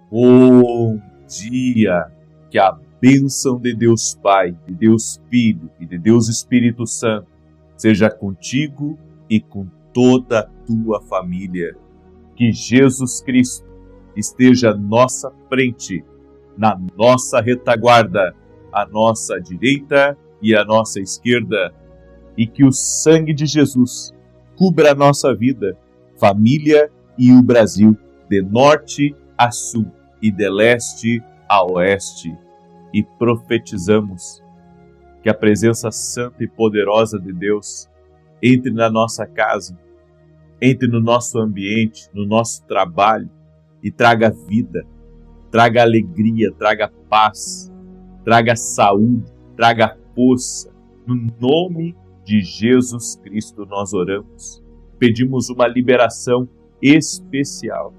Bom dia! Que a bênção de Deus Pai, de Deus Filho e de Deus Espírito Santo seja contigo e com toda a tua família. Que Jesus Cristo esteja à nossa frente, na nossa retaguarda, à nossa direita e à nossa esquerda, e que o sangue de Jesus cubra a nossa vida, família e o Brasil, de norte a sul e de leste a oeste. E profetizamos que a presença santa e poderosa de Deus entre na nossa casa, entre no nosso ambiente, no nosso trabalho e traga vida, traga alegria, traga paz, traga saúde, traga força. No nome de Jesus Cristo nós oramos. Pedimos uma liberação especial.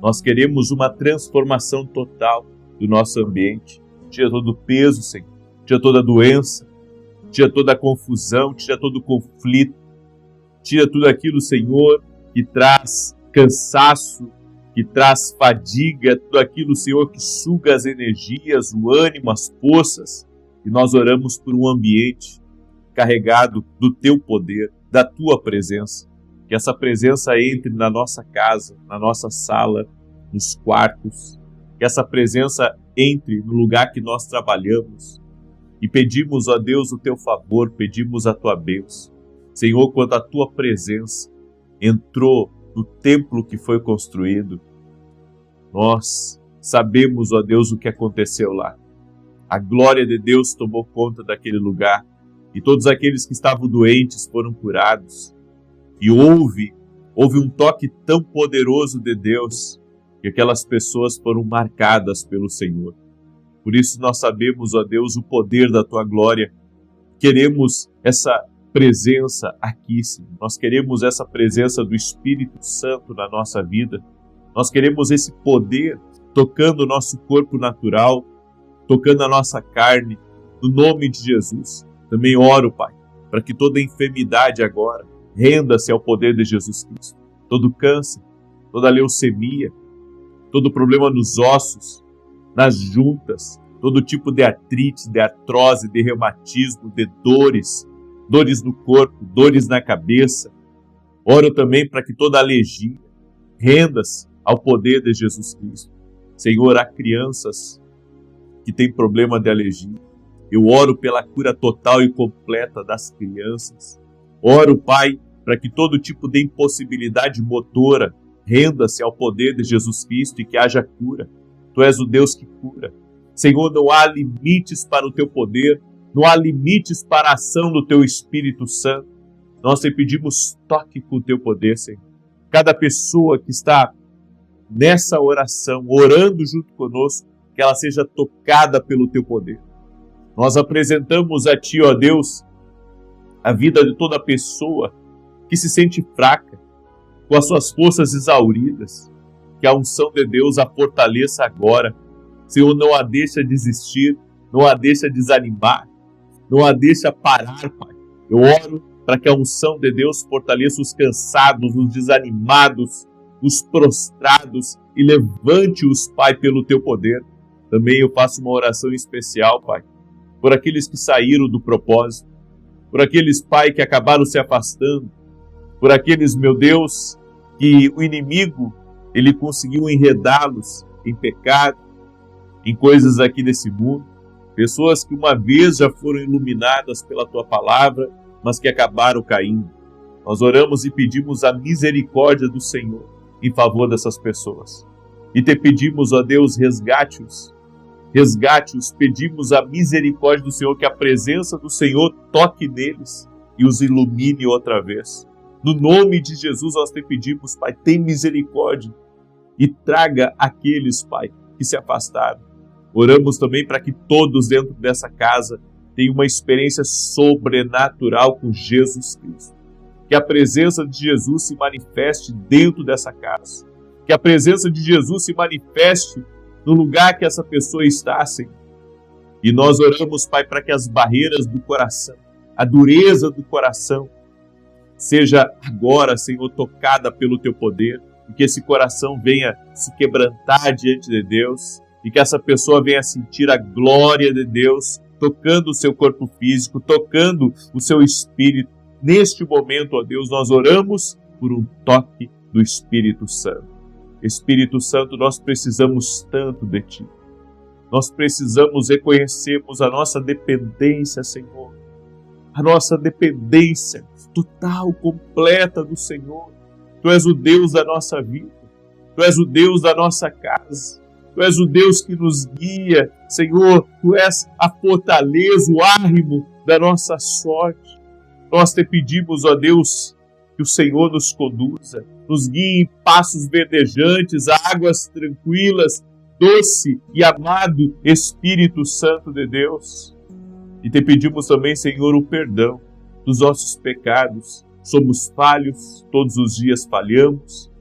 Nós queremos uma transformação total do nosso ambiente. Tira todo o peso, Senhor. Tira toda a doença. Tira toda a confusão. Tira todo o conflito. Tira tudo aquilo, Senhor, que traz cansaço, que traz fadiga, tudo aquilo, Senhor, que suga as energias, o ânimo, as forças. E nós oramos por um ambiente carregado do Teu poder, da Tua presença. Que essa presença entre na nossa casa, na nossa sala, nos quartos. Que essa presença entre no lugar que nós trabalhamos. E pedimos, ó Deus, o Teu favor, pedimos a Tua bênção. Senhor, quando a Tua presença entrou no templo que foi construído, nós sabemos, ó Deus, o que aconteceu lá. A glória de Deus tomou conta daquele lugar e todos aqueles que estavam doentes foram curados. E houve um toque tão poderoso de Deus que aquelas pessoas foram marcadas pelo Senhor. Por isso nós sabemos, ó Deus, o poder da Tua glória. Queremos essa presença aqui, Senhor. Nós queremos essa presença do Espírito Santo na nossa vida. Nós queremos esse poder tocando o nosso corpo natural, tocando a nossa carne, no nome de Jesus. Também oro, Pai, para que toda enfermidade agora renda-se ao poder de Jesus Cristo. Todo câncer, toda leucemia, todo problema nos ossos, nas juntas, todo tipo de artrite, de artrose, de reumatismo, de dores no corpo, dores na cabeça. Oro também para que toda alergia renda-se ao poder de Jesus Cristo. Senhor, há crianças que têm problema de alergia. Eu oro pela cura total e completa das crianças. Oro, Pai, para que todo tipo de impossibilidade motora renda-se ao poder de Jesus Cristo e que haja cura. Tu és o Deus que cura. Senhor, não há limites para o Teu poder, não há limites para a ação do Teu Espírito Santo. Nós te pedimos toque com o Teu poder, Senhor. Cada pessoa que está nessa oração, orando junto conosco, que ela seja tocada pelo Teu poder. Nós apresentamos a Ti, ó Deus, a vida de toda pessoa que se sente fraca, com as suas forças exauridas. Que a unção de Deus a fortaleça agora. Senhor, não a deixa desistir, não a deixa desanimar, não a deixa parar, Pai. Eu oro para que a unção de Deus fortaleça os cansados, os desanimados, os prostrados e levante-os, Pai, pelo Teu poder. Também eu faço uma oração especial, Pai, por aqueles que saíram do propósito, por aqueles, Pai, que acabaram se afastando, por aqueles, meu Deus, que o inimigo, ele conseguiu enredá-los em pecado, em coisas aqui desse mundo, pessoas que uma vez já foram iluminadas pela Tua palavra, mas que acabaram caindo. Nós oramos e pedimos a misericórdia do Senhor em favor dessas pessoas. E te pedimos, ó Deus, resgate-os, pedimos a misericórdia do Senhor, que a presença do Senhor toque neles e os ilumine outra vez. No nome de Jesus nós te pedimos, Pai, tem misericórdia e traga aqueles, Pai, que se afastaram. Oramos também para que todos dentro dessa casa tenham uma experiência sobrenatural com Jesus Cristo. Que a presença de Jesus se manifeste dentro dessa casa. Que a presença de Jesus se manifeste no lugar que essa pessoa está, Senhor. E nós oramos, Pai, para que as barreiras do coração, a dureza do coração, seja agora, Senhor, tocada pelo Teu poder. e que esse coração venha se quebrantar diante de Deus e que essa pessoa venha sentir a glória de Deus tocando o seu corpo físico, tocando o seu espírito. Neste momento, ó Deus, nós oramos por um toque do Espírito Santo. Espírito Santo, nós precisamos tanto de Ti. Nós precisamos reconhecermos a nossa dependência, Senhor. A nossa dependência total, completa do Senhor. Tu és o Deus da nossa vida. Tu és o Deus da nossa casa. Tu és o Deus que nos guia. Senhor, Tu és a fortaleza, o árrimo da nossa sorte. Nós te pedimos, ó Deus, que o Senhor nos conduza, nos guie em passos verdejantes, águas tranquilas, doce e amado Espírito Santo de Deus. E te pedimos também, Senhor, o perdão dos nossos pecados. Somos falhos, todos os dias falhamos,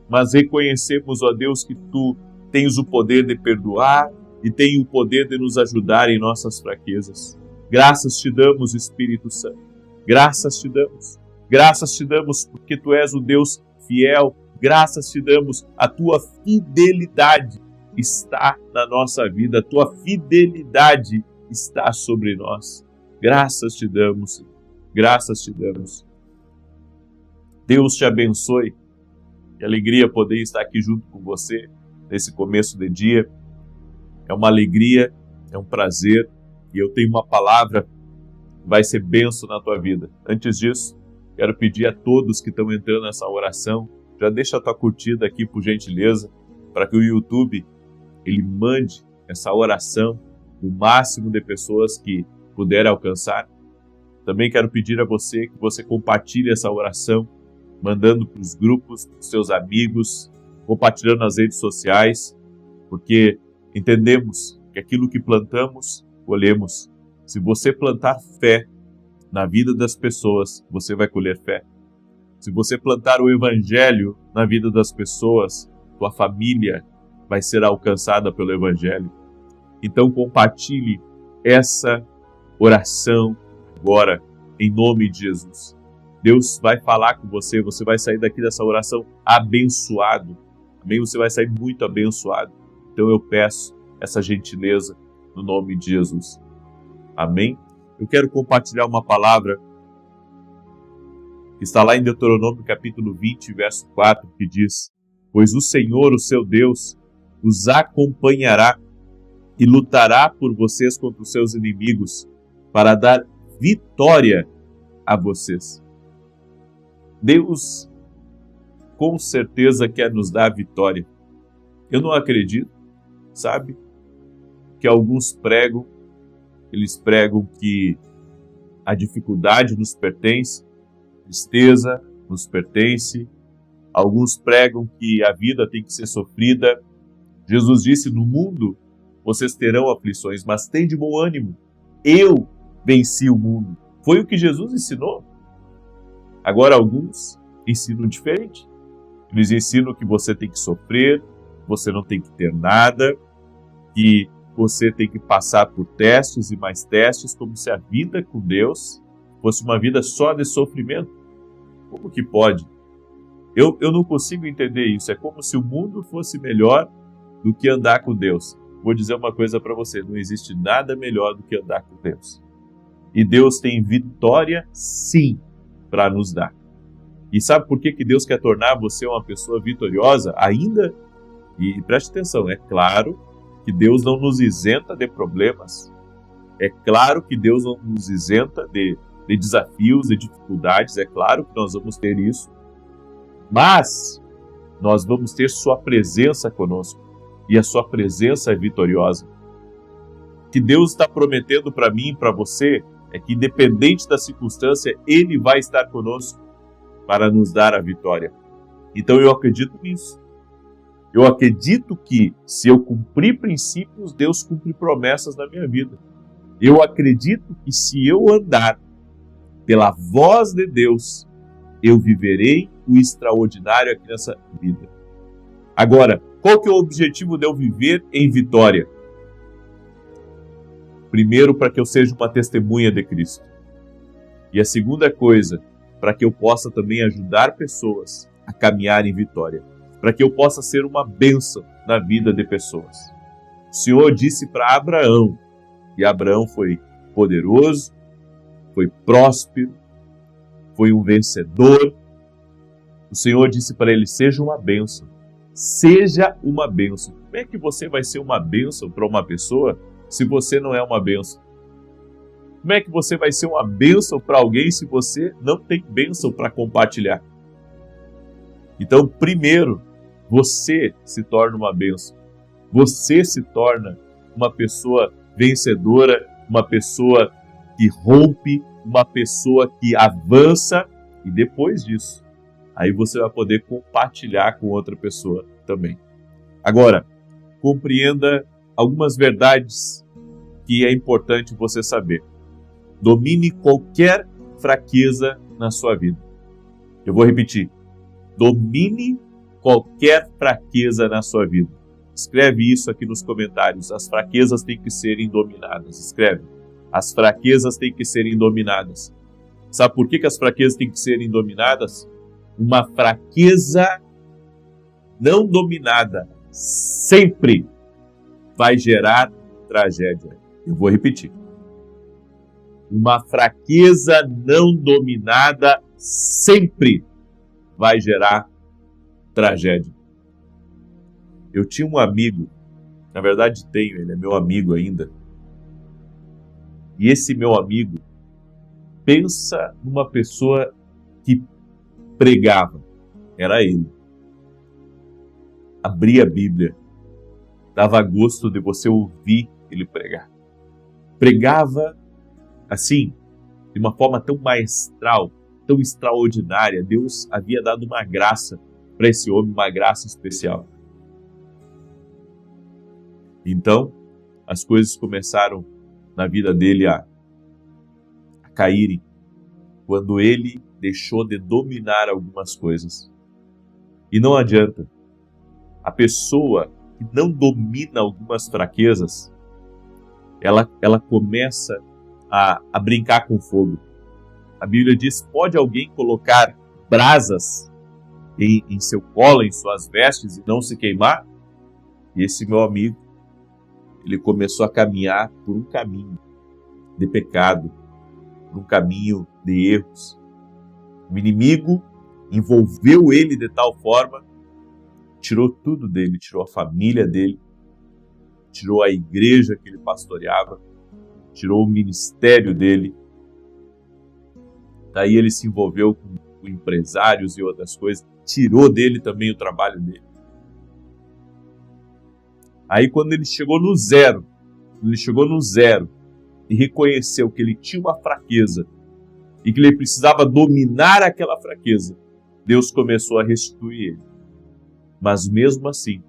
mas reconhecemos, ó Deus, que Tu tens o poder de perdoar e tens o poder de nos ajudar em nossas fraquezas. Graças te damos, Espírito Santo. Graças te damos. Graças te damos porque Tu és o Deus fiel. Graças te damos. A Tua fidelidade está na nossa vida. A Tua fidelidade está sobre nós. Graças te damos, Senhor. Graças te damos. Deus te abençoe. Que alegria poder estar aqui junto com você nesse começo de dia. É uma alegria, é um prazer. E eu tenho uma palavra que vai ser bênção na tua vida. Antes disso, quero pedir a todos que estão entrando nessa oração, já deixa a tua curtida aqui, por gentileza, para que o YouTube ele mande essa oração o máximo de pessoas que puder alcançar. Também quero pedir a você que você compartilhe essa oração, mandando para os grupos, para os seus amigos, compartilhando nas redes sociais, porque entendemos que aquilo que plantamos, colhemos. Se você plantar fé na vida das pessoas, você vai colher fé. Se você plantar o Evangelho na vida das pessoas, tua família vai ser alcançada pelo Evangelho. Então compartilhe essa oração agora, em nome de Jesus. Deus vai falar com você, você vai sair daqui dessa oração abençoado. Amém? Você vai sair muito abençoado. Então eu peço essa gentileza no nome de Jesus. Amém? Eu quero compartilhar uma palavra que está lá em Deuteronômio capítulo 20, verso 4, que diz: pois o Senhor, o seu Deus, os acompanhará e lutará por vocês contra os seus inimigos, para dar vitória a vocês. Deus com certeza quer nos dar vitória. Eu não acredito, sabe, que alguns pregam, eles pregam que a dificuldade nos pertence, a tristeza nos pertence. Alguns pregam que a vida tem que ser sofrida. Jesus disse: no mundo vocês terão aflições, mas tem de bom ânimo. Eu venci o mundo. Foi o que Jesus ensinou. Agora alguns ensinam diferente. Eles ensinam que você tem que sofrer, você não tem que ter nada, que você tem que passar por testes e mais testes, como se a vida com Deus fosse uma vida só de sofrimento. Como que pode? Eu não consigo entender isso. É como se o mundo fosse melhor do que andar com Deus. Vou dizer uma coisa para você: não existe nada melhor do que andar com Deus. E Deus tem vitória, sim, para nos dar. E sabe por que Deus quer tornar você uma pessoa vitoriosa ainda? E preste atenção, é claro que Deus não nos isenta de problemas. É claro que Deus não nos isenta de desafios, de dificuldades. É claro que nós vamos ter isso. Mas nós vamos ter sua presença conosco. E a sua presença é vitoriosa. O que Deus está prometendo para mim e para você é que, independente da circunstância, Ele vai estar conosco para nos dar a vitória. Então eu acredito nisso. Eu acredito que, se eu cumprir princípios, Deus cumpre promessas na minha vida. Eu acredito que, se eu andar pela voz de Deus, eu viverei o extraordinário aqui nessa vida. Agora, qual que é o objetivo de eu viver em vitória? Primeiro, para que eu seja uma testemunha de Cristo. E a segunda coisa, para que eu possa também ajudar pessoas a caminhar em vitória. para que eu possa ser uma bênção na vida de pessoas. O Senhor disse para Abraão, e Abraão foi poderoso, foi próspero, foi um vencedor. O Senhor disse para ele: seja uma bênção. Seja uma bênção. Como é que você vai ser uma bênção para uma pessoa se você não é uma bênção? Como é que você vai ser uma bênção para alguém se você não tem bênção para compartilhar? Então, primeiro, você se torna uma bênção. Você se torna uma pessoa vencedora, uma pessoa que rompe, uma pessoa que avança, e depois disso, aí você vai poder compartilhar com outra pessoa também. Agora, compreenda algumas verdades que é importante você saber. Domine qualquer fraqueza na sua vida. Eu vou repetir. Domine qualquer fraqueza na sua vida. Escreve isso aqui nos comentários. As fraquezas têm que serem dominadas. Escreve. As fraquezas têm que serem dominadas. Sabe por que as fraquezas têm que serem dominadas? Uma fraqueza não dominada sempre vai gerar tragédia. Eu vou repetir. Uma fraqueza não dominada sempre vai gerar tragédia. Eu tinha um amigo, na verdade tenho, ele é meu amigo ainda. E esse meu amigo, pensa numa pessoa que pregava, era ele. Abria a Bíblia, dava gosto de você ouvir ele pregar. Pregava assim, de uma forma tão maestral, tão extraordinária. Deus havia dado uma graça para esse homem, uma graça especial. Então, as coisas começaram na vida dele a caírem, quando ele deixou de dominar algumas coisas. E não adianta. A pessoa que não domina algumas fraquezas, ela começa a brincar com fogo. A Bíblia diz: pode alguém colocar brasas em seu colo, em suas vestes, e não se queimar? E esse meu amigo, ele começou a caminhar por um caminho de pecado, por um caminho de erros. O inimigo envolveu ele de tal forma, tirou tudo dele, tirou a família dele, tirou a igreja que ele pastoreava, tirou o ministério dele. Daí ele se envolveu com empresários e outras coisas, tirou dele também o trabalho dele. Aí quando ele chegou no zero e reconheceu que ele tinha uma fraqueza e que ele precisava dominar aquela fraqueza, Deus começou a restituir ele. Mas mesmo assim,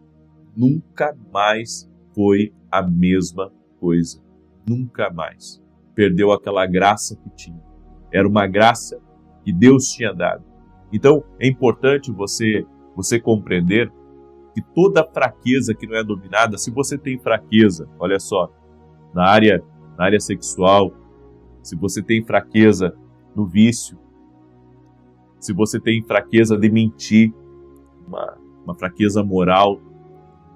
nunca mais foi a mesma coisa. Nunca mais. Perdeu aquela graça que tinha. Era uma graça que Deus tinha dado. Então, é importante você compreender que toda fraqueza que não é dominada, se você tem fraqueza, olha só, na área sexual, se você tem fraqueza no vício, se você tem fraqueza de mentir, uma fraqueza moral,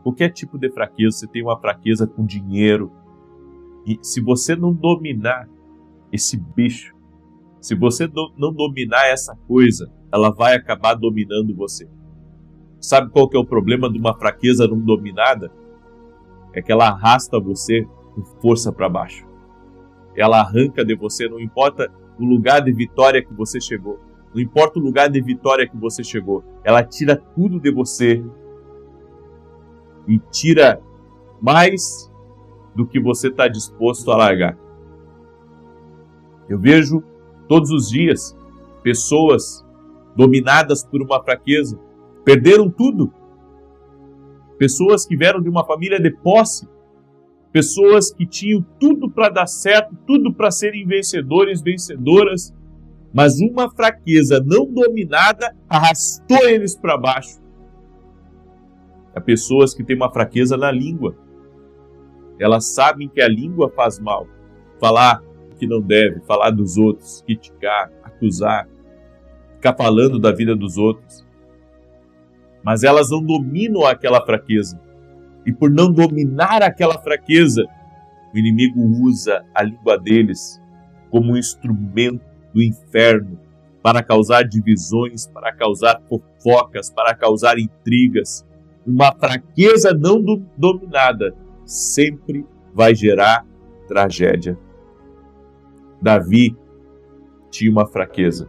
qualquer tipo de fraqueza, você tem uma fraqueza com dinheiro, e se você não dominar esse bicho, se você não dominar essa coisa, ela vai acabar dominando você. Sabe qual que é o problema de uma fraqueza não dominada? É que ela arrasta você com força para baixo. Ela arranca de você, não importa o lugar de vitória que você chegou. Não importa o lugar de vitória que você chegou. Ela tira tudo de você. E tira mais do que você está disposto a largar. Eu vejo todos os dias pessoas dominadas por uma fraqueza. Perderam tudo. Pessoas que vieram de uma família de posse. Pessoas que tinham tudo para dar certo, tudo para serem vencedores, vencedoras. Mas uma fraqueza não dominada arrastou eles para baixo. Há pessoas que têm uma fraqueza na língua. Elas sabem que a língua faz mal. Falar o que não deve, falar dos outros, criticar, acusar, ficar falando da vida dos outros. mas elas não dominam aquela fraqueza. E por não dominar aquela fraqueza, o inimigo usa a língua deles como um instrumento do inferno para causar divisões, para causar fofocas, para causar intrigas. Uma fraqueza não dominada sempre vai gerar tragédia. Davi tinha uma fraqueza.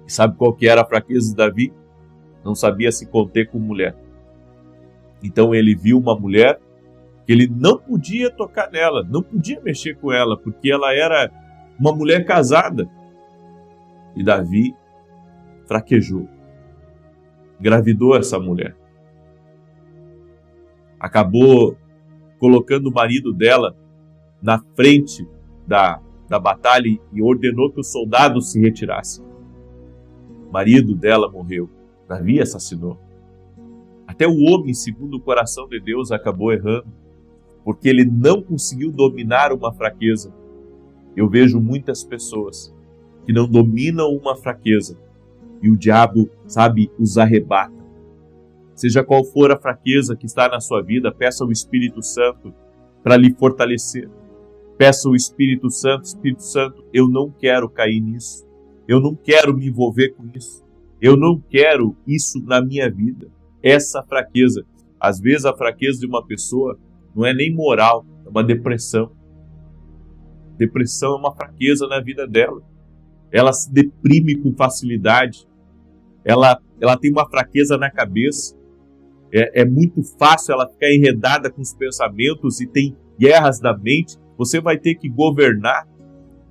E sabe qual que era a fraqueza de Davi? Não sabia se conter com mulher. Então ele viu uma mulher que ele não podia tocar nela, não podia mexer com ela, porque ela era uma mulher casada. E Davi fraquejou, engravidou essa mulher. Acabou colocando o marido dela na frente da batalha e ordenou que os soldados se retirassem. O marido dela morreu. Davi assassinou. Até o homem, segundo o coração de Deus, acabou errando, porque ele não conseguiu dominar uma fraqueza. Eu vejo muitas pessoas que não dominam uma fraqueza e o diabo, os arrebata. Seja qual for a fraqueza que está na sua vida, peça ao Espírito Santo para lhe fortalecer. Peça ao Espírito Santo, eu não quero cair nisso. Eu não quero me envolver com isso. Eu não quero isso na minha vida. Essa fraqueza, às vezes a fraqueza de uma pessoa não é nem moral, é uma depressão. Depressão é uma fraqueza na vida dela. Ela se deprime com facilidade. Ela tem uma fraqueza na cabeça. É muito fácil ela ficar enredada com os pensamentos e tem guerras da mente. Você vai ter que governar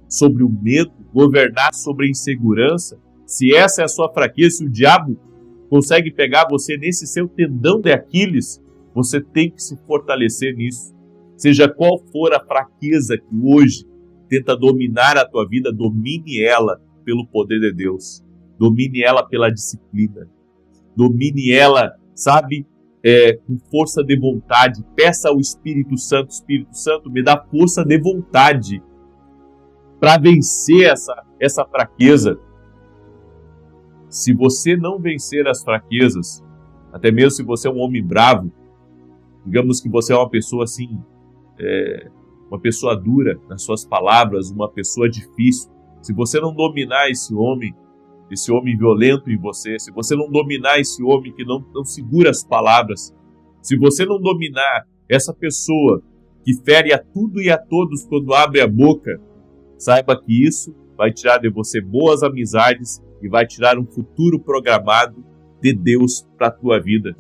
sobre o medo, governar sobre a insegurança. Se essa é a sua fraqueza, se o diabo consegue pegar você nesse seu tendão de Aquiles, você tem que se fortalecer nisso. Seja qual for a fraqueza que hoje tenta dominar a tua vida, domine ela pelo poder de Deus. Domine ela pela disciplina. Domine ela, com força de vontade. Peça ao Espírito Santo, me dá força de vontade para vencer essa fraqueza. Se você não vencer as fraquezas, até mesmo se você é um homem bravo, digamos que você é uma pessoa uma pessoa dura nas suas palavras, uma pessoa difícil, se você não dominar esse homem violento em você, se você não dominar esse homem que não segura as palavras, se você não dominar essa pessoa que fere a tudo e a todos quando abre a boca, saiba que isso vai tirar de você boas amizades e vai tirar um futuro programado de Deus para a tua vida.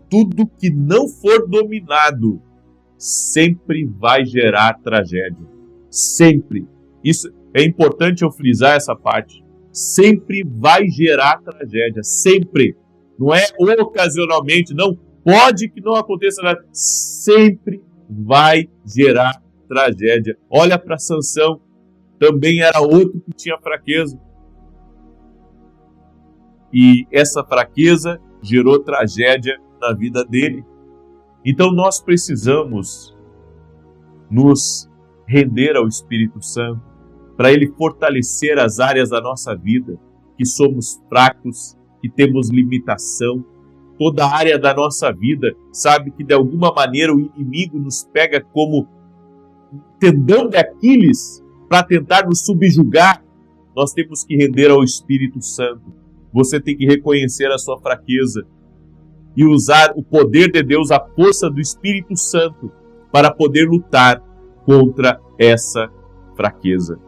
Tudo que não for dominado sempre vai gerar tragédia. Sempre. Isso é importante eu frisar essa parte. Sempre vai gerar tragédia. Sempre. Não é ocasionalmente, não. Pode que não aconteça nada. Sempre vai gerar tragédia. Olha para Sansão. Também era outro que tinha fraqueza. E essa fraqueza gerou tragédia na vida dele. Então nós precisamos nos render ao Espírito Santo para ele fortalecer as áreas da nossa vida que somos fracos, que temos limitação. Toda área da nossa vida, que de alguma maneira o inimigo nos pega como tendão de Aquiles para tentar nos subjugar. Nós temos que render ao Espírito Santo. Você tem que reconhecer a sua fraqueza e usar o poder de Deus, a força do Espírito Santo, para poder lutar contra essa fraqueza.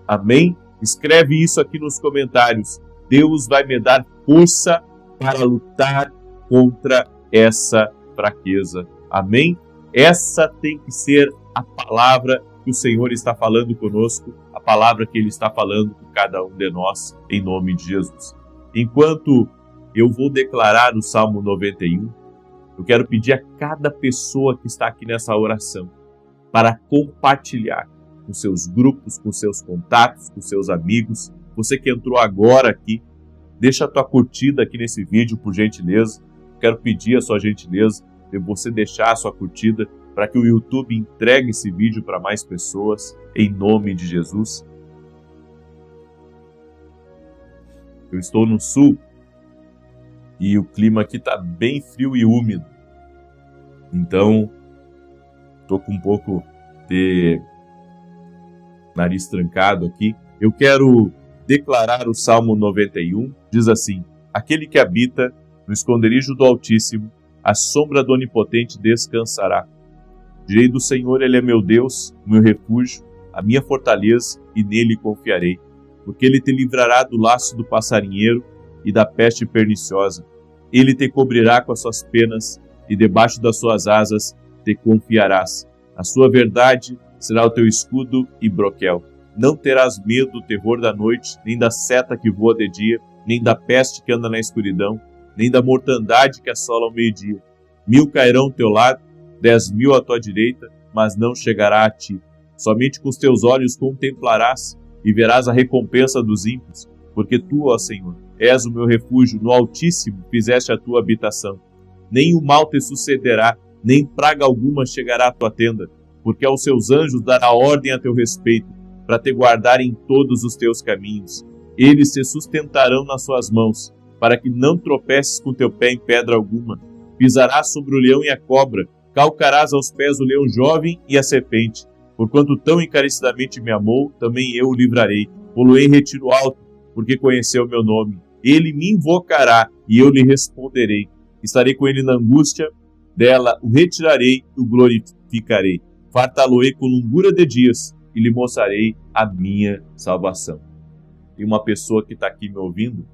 Amém? Escreve isso aqui nos comentários. Deus vai me dar força para lutar contra essa fraqueza. Amém? Essa tem que ser a palavra que o Senhor está falando conosco, a palavra que Ele está falando com cada um de nós, em nome de Jesus. Enquanto eu vou declarar o Salmo 91, eu quero pedir a cada pessoa que está aqui nessa oração para compartilhar com seus grupos, com seus contatos, com seus amigos. Você que entrou agora aqui, deixa a tua curtida aqui nesse vídeo, por gentileza. Quero pedir a sua gentileza de você deixar a sua curtida para que o YouTube entregue esse vídeo para mais pessoas, em nome de Jesus. Eu estou no sul e o clima aqui está bem frio e úmido. Então, estou com um pouco de nariz trancado aqui. Eu quero declarar o Salmo 91, diz assim: aquele que habita no esconderijo do Altíssimo, à sombra do Onipotente descansará. Direi do Senhor, Ele é meu Deus, o meu refúgio, a minha fortaleza, e nele confiarei. Porque Ele te livrará do laço do passarinheiro e da peste perniciosa. Ele te cobrirá com as suas penas, e debaixo das suas asas te confiarás. A sua verdade será o teu escudo e broquel. Não terás medo do terror da noite, nem da seta que voa de dia, nem da peste que anda na escuridão, nem da mortandade que assola ao meio-dia. 1000 cairão ao teu lado, 10.000 à tua direita, mas não chegará a ti. Somente com os teus olhos contemplarás e verás a recompensa dos ímpios, porque tu, ó Senhor, és o meu refúgio, no Altíssimo fizeste a tua habitação. Nem o mal te sucederá, nem praga alguma chegará à tua tenda, porque aos seus anjos dará ordem a teu respeito, para te guardar em todos os teus caminhos. Eles te sustentarão nas suas mãos, para que não tropeces com teu pé em pedra alguma. Pisarás sobre o leão e a cobra, calcarás aos pés o leão jovem e a serpente. Porquanto tão encarecidamente me amou, também eu o livrarei. Pô-lo-ei em retiro alto, porque conheceu o meu nome. Ele me invocará, e eu lhe responderei. Estarei com ele na angústia, dela o retirarei e o glorificarei. Fartá-lo-ei com longura de dias, e lhe mostrarei a minha salvação. Tem uma pessoa que está aqui me ouvindo,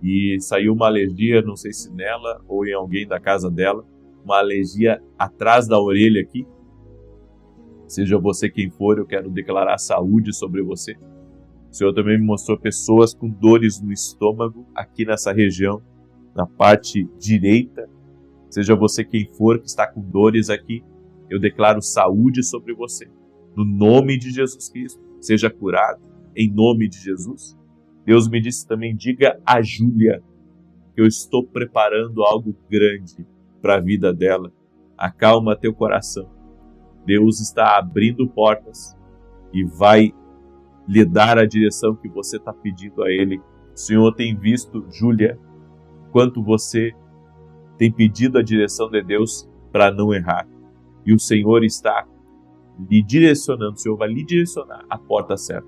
e saiu uma alergia, não sei se nela ou em alguém da casa dela, uma alergia atrás da orelha aqui. Seja você quem for, eu quero declarar saúde sobre você. O Senhor também me mostrou pessoas com dores no estômago, aqui nessa região, na parte direita. Seja você quem for que está com dores aqui, eu declaro saúde sobre você. No nome de Jesus Cristo, seja curado, em nome de Jesus. Deus me disse também, diga a Júlia que eu estou preparando algo grande para a vida dela. Acalma teu coração. Deus está abrindo portas e vai lhe dar a direção que você está pedindo a Ele. O Senhor tem visto, Júlia, quanto você tem pedido a direção de Deus para não errar. E o Senhor está lhe direcionando, o Senhor vai lhe direcionar a porta certa.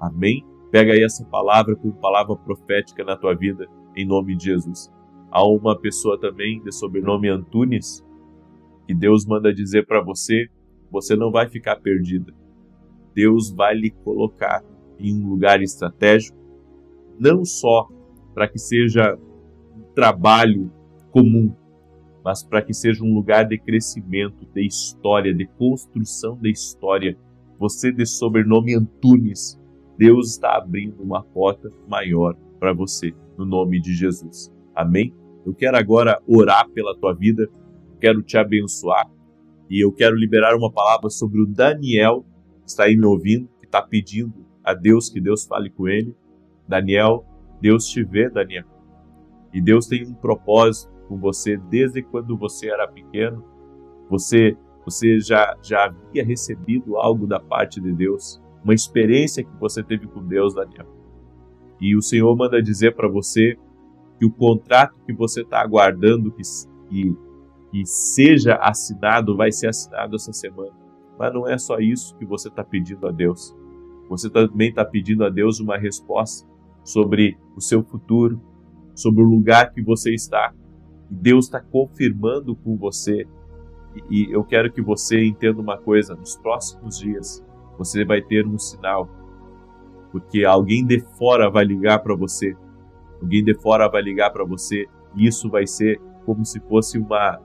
Amém? Pega aí essa palavra como palavra profética na tua vida, em nome de Jesus. Há uma pessoa também de sobrenome Antunes, que Deus manda dizer para você, você não vai ficar perdida. Deus vai lhe colocar em um lugar estratégico, não só para que seja um trabalho comum, mas para que seja um lugar de crescimento, de história, de construção de história. Você de sobrenome Antunes, Deus está abrindo uma porta maior para você, no nome de Jesus. Amém? Eu quero agora orar pela tua vida, quero te abençoar e eu quero liberar uma palavra sobre o Daniel, que está aí me ouvindo, que está pedindo a Deus que Deus fale com ele. Daniel, Deus te vê, Daniel. E Deus tem um propósito com você desde quando você era pequeno. Você já havia recebido algo da parte de Deus, uma experiência que você teve com Deus, Daniel. E o Senhor manda dizer para você que o contrato que você está aguardando que seja assinado, vai ser assinado essa semana. Mas não é só isso que você está pedindo a Deus. Você também está pedindo a Deus uma resposta sobre o seu futuro, sobre o lugar que você está. E Deus está confirmando com você. E eu quero que você entenda uma coisa, nos próximos dias você vai ter um sinal, porque alguém de fora vai ligar para você, e isso vai ser como se fosse uma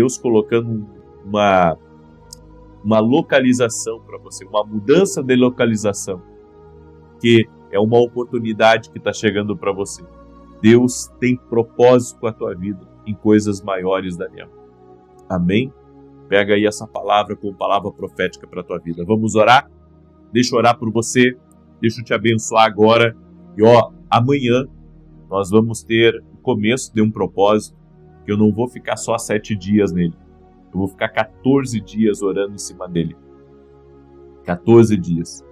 Deus colocando uma localização para você, uma mudança de localização, que é uma oportunidade que está chegando para você. Deus tem propósito com a tua vida em coisas maiores, Daniel. Amém? Pega aí essa palavra como palavra profética para a tua vida. Vamos orar? Deixa eu orar por você, deixa eu te abençoar agora. E amanhã nós vamos ter o começo de um propósito, que eu não vou ficar só 7 dias nele. Eu vou ficar 14 dias orando em cima dele. 14 dias.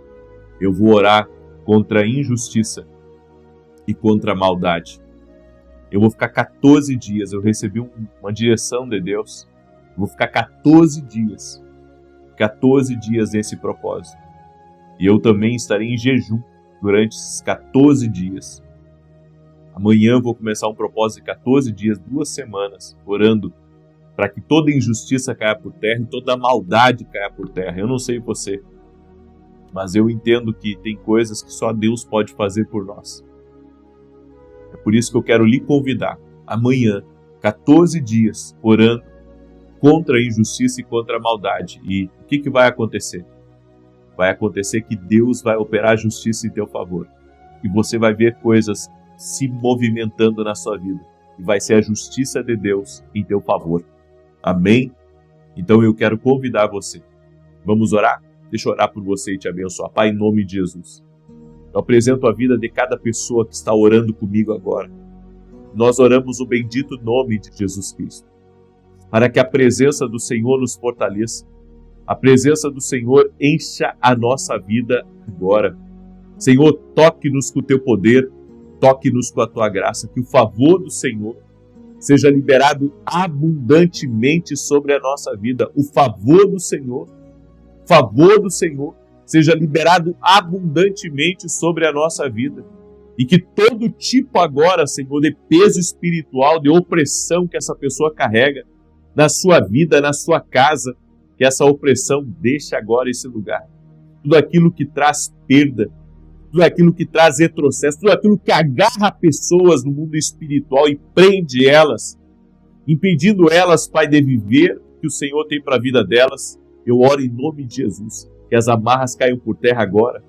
Eu vou orar contra a injustiça e contra a maldade. Eu vou ficar 14 dias. Eu recebi uma direção de Deus. Eu vou ficar 14 dias. 14 dias nesse propósito. E eu também estarei em jejum durante esses 14 dias. Amanhã eu vou começar um propósito de 14 dias, 2 semanas, orando para que toda injustiça caia por terra e toda maldade caia por terra. Eu não sei você, mas eu entendo que tem coisas que só Deus pode fazer por nós. É por isso que eu quero lhe convidar, amanhã, 14 dias, orando contra a injustiça e contra a maldade. E o que vai acontecer? Vai acontecer que Deus vai operar a justiça em teu favor. E você vai ver coisas se movimentando na sua vida. E vai ser a justiça de Deus em teu favor. Amém? Então eu quero convidar você. Vamos orar? Deixa eu orar por você e te abençoar. Pai, em nome de Jesus. Eu apresento a vida de cada pessoa que está orando comigo agora. Nós oramos o bendito nome de Jesus Cristo. Para que a presença do Senhor nos fortaleça. A presença do Senhor encha a nossa vida agora. Senhor, toque-nos com o teu poder. Toque-nos com a tua graça. Que o favor do Senhor seja liberado abundantemente sobre a nossa vida. O favor do Senhor seja liberado abundantemente sobre a nossa vida. E que todo tipo agora, Senhor, de peso espiritual, de opressão que essa pessoa carrega na sua vida, na sua casa, que essa opressão deixe agora esse lugar. Tudo aquilo que traz perda, tudo aquilo que traz retrocesso, tudo aquilo que agarra pessoas no mundo espiritual e prende elas, impedindo elas, Pai, de viver o que o Senhor tem para a vida delas. Eu oro em nome de Jesus, que as amarras caiam por terra agora,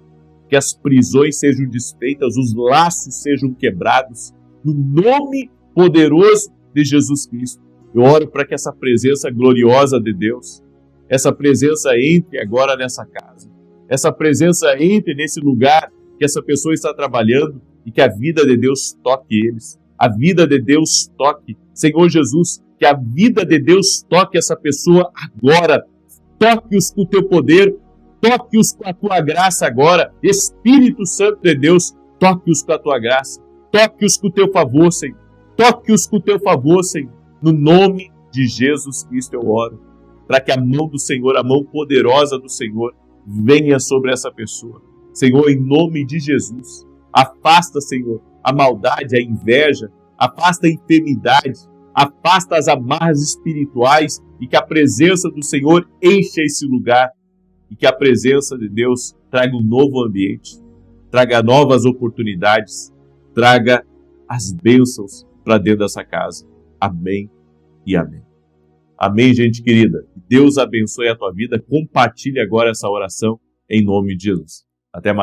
que as prisões sejam desfeitas, os laços sejam quebrados, no nome poderoso de Jesus Cristo. Eu oro para que essa presença gloriosa de Deus, essa presença entre agora nessa casa, essa presença entre nesse lugar que essa pessoa está trabalhando e que a vida de Deus toque eles. A vida de Deus toque. Senhor Jesus, que a vida de Deus toque essa pessoa agora. Toque-os com o teu poder, toque-os com a tua graça agora. Espírito Santo de Deus, toque-os com a tua graça. Toque-os com o teu favor, Senhor. Toque-os com o teu favor, Senhor. No nome de Jesus Cristo eu oro. Para que a mão do Senhor, a mão poderosa do Senhor, venha sobre essa pessoa. Senhor, em nome de Jesus, afasta, Senhor, a maldade, a inveja, afasta a enfermidade, afasta as amarras espirituais e que a presença do Senhor encha esse lugar e que a presença de Deus traga um novo ambiente, traga novas oportunidades, traga as bênçãos para dentro dessa casa. Amém e amém. Amém, gente querida. Deus abençoe a tua vida. Compartilhe agora essa oração em nome de Jesus. Até mais.